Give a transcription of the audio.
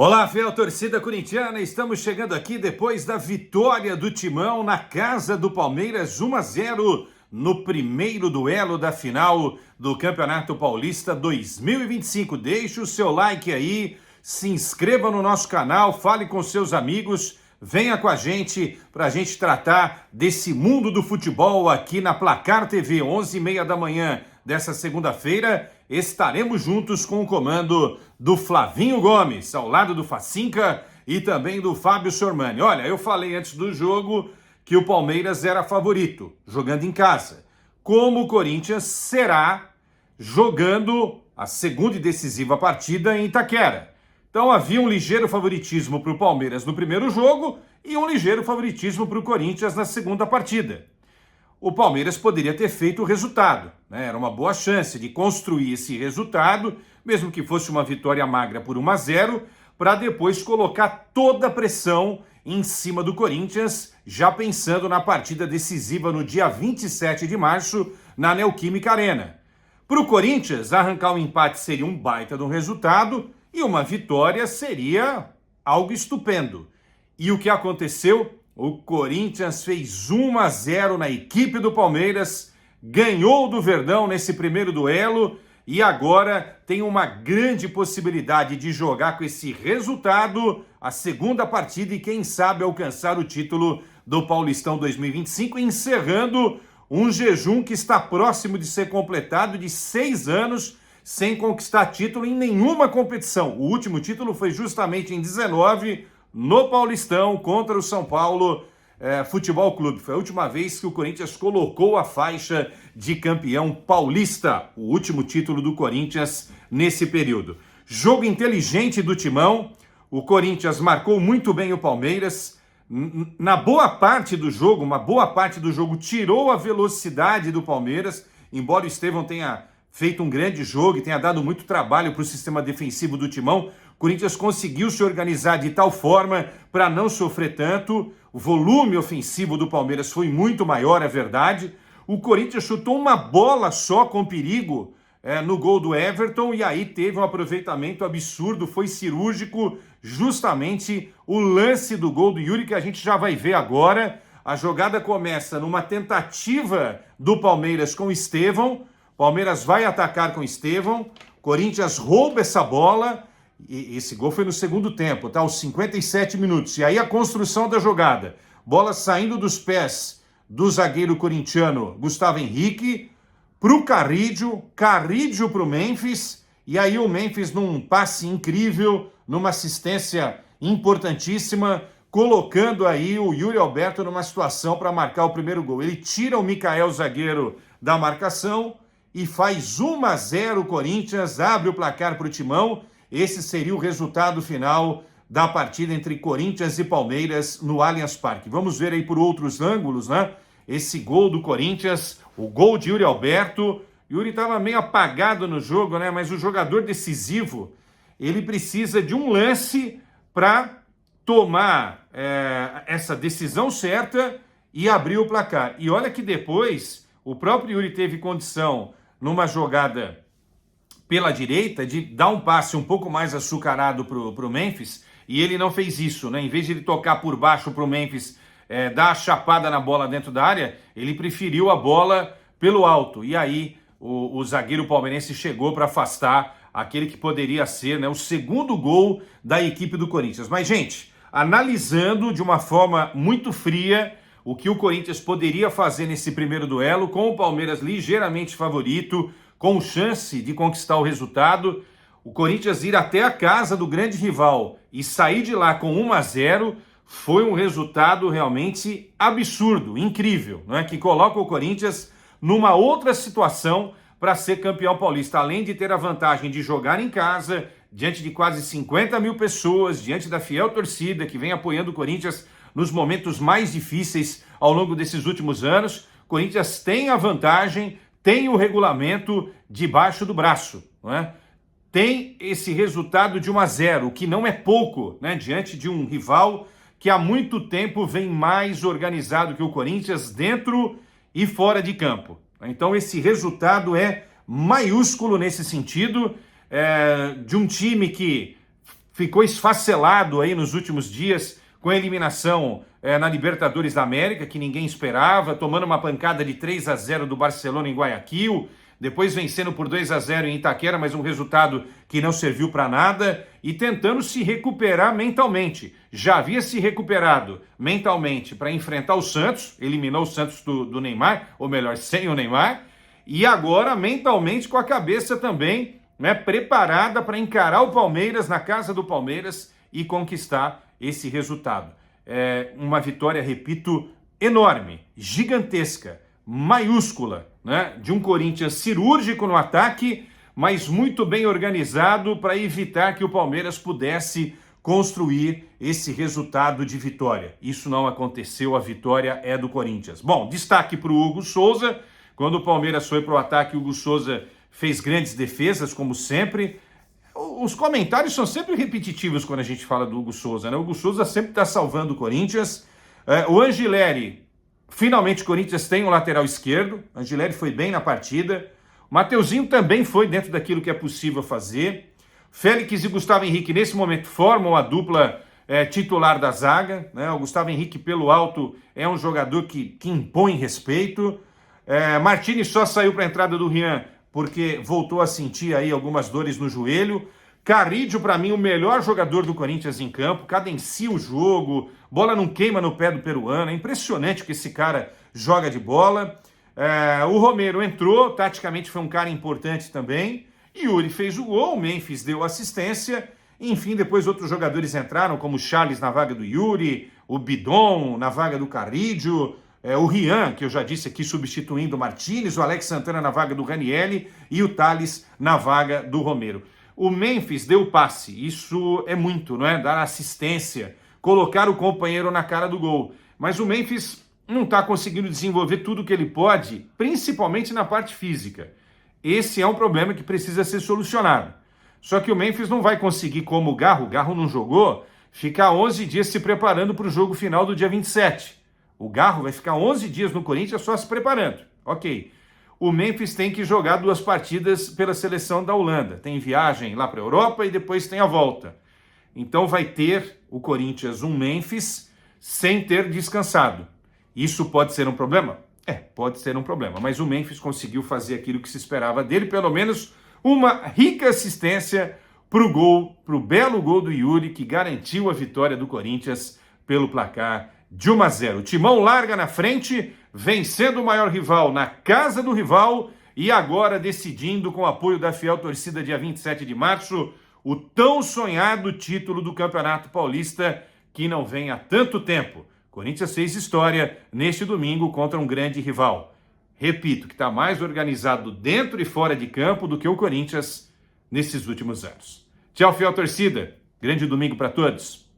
Olá, fiel torcida corintiana, estamos chegando aqui depois da vitória do Timão na casa do Palmeiras, 1-0 no primeiro duelo da final do Campeonato Paulista 2025. Deixe o seu like aí, se inscreva no nosso canal, fale com seus amigos, venha com a gente para a gente tratar desse mundo do futebol aqui na Placar TV, 11h30 da manhã dessa segunda-feira. Estaremos juntos com o comando do Flavinho Gomes, ao lado do Facinca e também do Fábio Sormani. Olha, eu falei antes do jogo que o Palmeiras era favorito, jogando em casa. Como o Corinthians será jogando a segunda e decisiva partida em Itaquera. Então havia um ligeiro favoritismo para o Palmeiras no primeiro jogo e um ligeiro favoritismo para o Corinthians na segunda partida. O Palmeiras poderia ter feito o resultado, né? Era uma boa chance de construir esse resultado, mesmo que fosse uma vitória magra por 1-0, para depois colocar toda a pressão em cima do Corinthians, já pensando na partida decisiva no dia 27 de março, na Neoquímica Arena. Para o Corinthians, arrancar um empate seria um baita de um resultado e uma vitória seria algo estupendo. E o que aconteceu? O Corinthians fez 1-0 na equipe do Palmeiras, ganhou do Verdão nesse primeiro duelo e agora tem uma grande possibilidade de jogar com esse resultado a segunda partida e quem sabe alcançar o título do Paulistão 2025, encerrando um jejum que está próximo de ser completado de 6 anos sem conquistar título em nenhuma competição. O último título foi justamente em 19, no Paulistão, contra o São Paulo Futebol Clube. Foi a última vez que o Corinthians colocou a faixa de campeão paulista, o último título do Corinthians nesse período. Jogo inteligente do Timão, o Corinthians marcou muito bem o Palmeiras. Na boa parte do jogo, uma boa parte do jogo tirou a velocidade do Palmeiras, embora o Estevão tenha feito um grande jogo e tenha dado muito trabalho para o sistema defensivo do Timão. O Corinthians conseguiu se organizar de tal forma para não sofrer tanto. O volume ofensivo do Palmeiras foi muito maior, é verdade. O Corinthians chutou uma bola só com perigo no gol do Everton e aí teve um aproveitamento absurdo, foi cirúrgico, justamente o lance do gol do Yuri que a gente já vai ver agora. A jogada começa numa tentativa do Palmeiras com o Estevão. Palmeiras vai atacar com o Estevão. Corinthians rouba essa bola. E esse gol foi no segundo tempo, tá? Aos 57 minutos. E aí a construção da jogada. Bola saindo dos pés do zagueiro corintiano Gustavo Henrique pro Carrídio. Carrídio pro Memphis. E aí o Memphis num passe incrível, numa assistência importantíssima, colocando aí o Yuri Alberto numa situação para marcar o primeiro gol. Ele tira o Michael, zagueiro, da marcação e faz 1-0 Corinthians, abre o placar para o Timão. Esse seria o resultado final da partida entre Corinthians e Palmeiras no Allianz Parque. Vamos ver aí por outros ângulos, né? Esse gol do Corinthians, o gol de Yuri Alberto. Yuri estava meio apagado no jogo, né? Mas o jogador decisivo, ele precisa de um lance para tomar essa decisão certa e abrir o placar. E olha que depois o próprio Yuri teve condição, numa jogada pela direita, de dar um passe um pouco mais açucarado pro Memphis, e ele não fez isso, né? Em vez de ele tocar por baixo pro Memphis dar a chapada na bola dentro da área, ele preferiu a bola pelo alto. E aí o zagueiro palmeirense chegou para afastar aquele que poderia ser, né, o segundo gol da equipe do Corinthians. Mas, gente, analisando de uma forma muito fria o que o Corinthians poderia fazer nesse primeiro duelo, com o Palmeiras ligeiramente favorito, com chance de conquistar o resultado, o Corinthians ir até a casa do grande rival e sair de lá com 1-0 foi um resultado realmente absurdo, incrível, não é? Que coloca o Corinthians numa outra situação para ser campeão paulista, além de ter a vantagem de jogar em casa, diante de quase 50 mil pessoas, diante da fiel torcida que vem apoiando o Corinthians nos momentos mais difíceis ao longo desses últimos anos. O Corinthians tem a vantagem, tem o regulamento debaixo do braço, não é? Tem esse resultado de 1-0, o que não é pouco, né? Diante de um rival que há muito tempo vem mais organizado que o Corinthians dentro e fora de campo. Então esse resultado é maiúsculo nesse sentido, de um time que ficou esfacelado aí nos últimos dias com a eliminação na Libertadores da América, que ninguém esperava, tomando uma pancada de 3-0 do Barcelona em Guayaquil, depois vencendo por 2-0 em Itaquera, mas um resultado que não serviu para nada, e tentando se recuperar mentalmente. Já havia se recuperado mentalmente para enfrentar o Santos, eliminou o Santos do Neymar, ou melhor, sem o Neymar, e agora mentalmente com a cabeça também, né, preparada para encarar o Palmeiras na casa do Palmeiras e conquistar esse resultado. É uma vitória, repito, enorme, gigantesca, maiúscula, né, de um Corinthians cirúrgico no ataque, mas muito bem organizado para evitar que o Palmeiras pudesse construir esse resultado de vitória. Isso não aconteceu, a vitória é do Corinthians. Bom, destaque para o Hugo Souza. Quando o Palmeiras foi para o ataque, o Hugo Souza fez grandes defesas, como sempre. Os comentários são sempre repetitivos quando a gente fala do Hugo Souza, né? O Hugo Souza sempre está salvando o Corinthians. O Angileri, finalmente o Corinthians tem um lateral esquerdo. O Angileri foi bem na partida. O Mateuzinho também foi dentro daquilo que é possível fazer. Félix e Gustavo Henrique, nesse momento, formam a dupla titular da zaga, né? O Gustavo Henrique, pelo alto, é um jogador que impõe respeito. Martínez só saiu para a entrada do Rian porque voltou a sentir aí algumas dores no joelho. Carrídio, para mim, o melhor jogador do Corinthians em campo, cadencia o jogo, bola não queima no pé do peruano, é impressionante que esse cara joga de bola. O Romero entrou, taticamente foi um cara importante também. Yuri fez o gol, o Memphis deu assistência. Enfim, depois outros jogadores entraram, como o Charles na vaga do Yuri, o Bidon na vaga do Carrídio, o Rian, que eu já disse aqui, substituindo o Martínez, o Alex Santana na vaga do Ranieri e o Thales na vaga do Romero. O Memphis deu passe, isso é muito, não é? Dar assistência, colocar o companheiro na cara do gol. Mas o Memphis não está conseguindo desenvolver tudo o que ele pode, principalmente na parte física. Esse é um problema que precisa ser solucionado. Só que o Memphis não vai conseguir, como o Garro não jogou, ficar 11 dias se preparando para o jogo final do dia 27. O Garro vai ficar 11 dias no Corinthians só se preparando. Ok. O Memphis tem que jogar 2 partidas pela seleção da Holanda. Tem viagem lá para a Europa e depois tem a volta. Então vai ter o Corinthians um Memphis sem ter descansado. Isso pode ser um problema? Pode ser um problema. Mas o Memphis conseguiu fazer aquilo que se esperava dele, pelo menos uma rica assistência para o gol, para o belo gol do Yuri, que garantiu a vitória do Corinthians pelo placar de 1-0. O Timão larga na frente, vencendo o maior rival na casa do rival e agora decidindo, com o apoio da fiel torcida, dia 27 de março, o tão sonhado título do Campeonato Paulista, que não vem há tanto tempo. Corinthians fez história neste domingo contra um grande rival. Repito, que está mais organizado dentro e fora de campo do que o Corinthians nesses últimos anos. Tchau, fiel torcida. Grande domingo para todos.